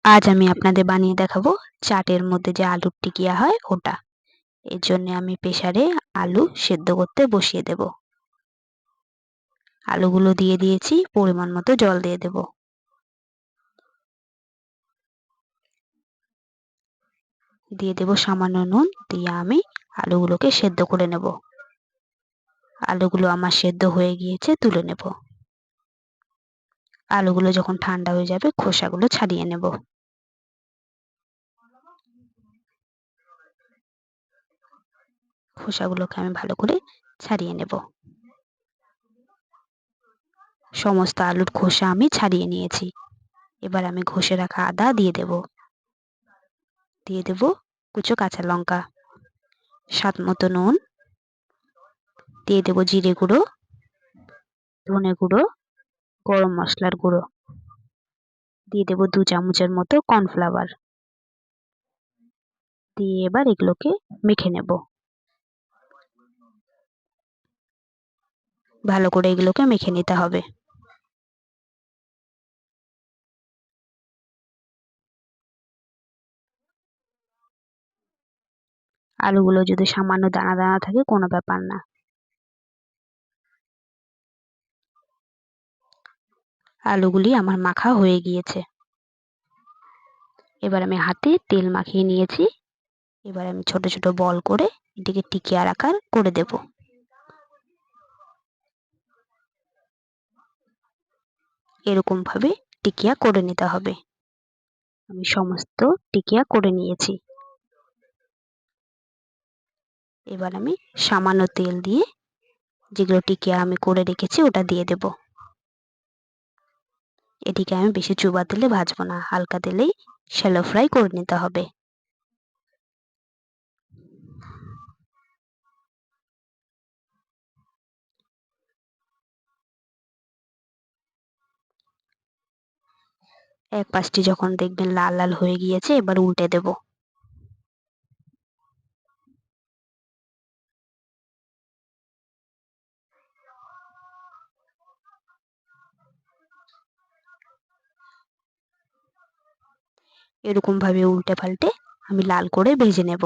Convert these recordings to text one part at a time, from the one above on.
আজ আমি আপনাদের বানিয়ে দেখাবো চাটের মধ্যে যে আলুর টিকিয়া হয় ওটা। এর জন্য আমি প্রেসারে আলু সেদ্ধ করতে বসিয়ে দেব। আলুগুলো দিয়ে দিয়েছি, পরিমাণ মতো জল দিয়ে দেব। দিয়ে দেব সামান্য নুন, দিয়ে আমি আলুগুলোকে সেদ্ধ করে নেব। আলুগুলো আমার সেদ্ধ হয়ে গিয়েছে, তুলে নেব। আলুগুলো যখন ঠান্ডা হয়ে যাবে খোসাগুলো ছাড়িয়ে নেব। খোসাগুলোকে আমি ভালো করে ছাড়িয়ে নেব। সমস্ত আলুর খোসা আমি ছাড়িয়ে নিয়েছি। এবার আমি ঘষে রাখা আদা দিয়ে দেব। দিয়ে দেব কুচো কাঁচা লঙ্কা, স্বাদ মতো নুন, দিয়ে দেব জিরে গুঁড়ো, ধনে গুঁড়ো, গরম মশলার গুঁড়ো, দিয়ে দেব 2 চামচের মতো কর্নফ্লাওয়ার। দিয়ে এবার এগুলোকে মেখে নেব। ভালো করে এগুলোকে মেখে নিতে হবে। আলুগুলো যদি সামান্য দানা দানা থাকে কোনো ব্যাপার না। আলুগুলি আমার মাখা হয়ে গিয়েছে। এবার আমি হাতে তেল মাখিয়ে নিয়েছি। এবার আমি ছোট ছোট বল করে এটিকে টিকিয়ার আকার করে দেব। এরকম ভাবে টিকিয়া করে নিতে হবে। আমি সমস্ত টিকিয়া করে নিয়েছি। এবার আমি সামান্য তেল দিয়ে যেগুলো টিকিয়া আমি করে রেখেছি ওটা দিয়ে দেব। এটিকে আমি বেশি চুবা তেলে ভাজবো না, হালকা তেলেই শ্যালো ফ্রাই করে নিতে হবে। এক পাশটি যখন দেখবেন লাল লাল হয়ে গিয়েছে এবার উল্টে দেব। এরকম ভাবে উল্টে পাল্টে আমি লাল করে ভেজে নেব।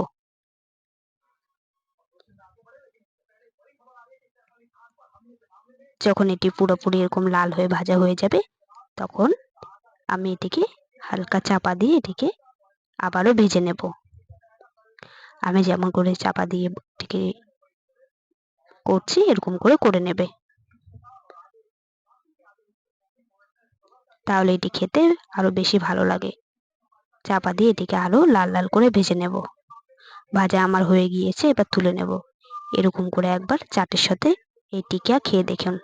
যখন এটি পুরোপুরি এরকম লাল হয়ে ভাজা হয়ে যাবে তখন আমি এটিকে হালকা চাপা দিয়ে এটিকে আবারও ভেজে নেব। আমি যেমন করে চাপা দিয়ে এটিকে করছি এরকম করে করে নেবে। তাহলে এটি খেতে আরো বেশি ভালো লাগে। চাপা দিয়ে এটিকে আরো লাল লাল করে ভেজে নেব। ভাজা আমার হয়ে গিয়েছে, এবার তুলে নেব। এরকম করে একবার চাটের সাথে এই টিকিয়া খেয়ে দেখুন।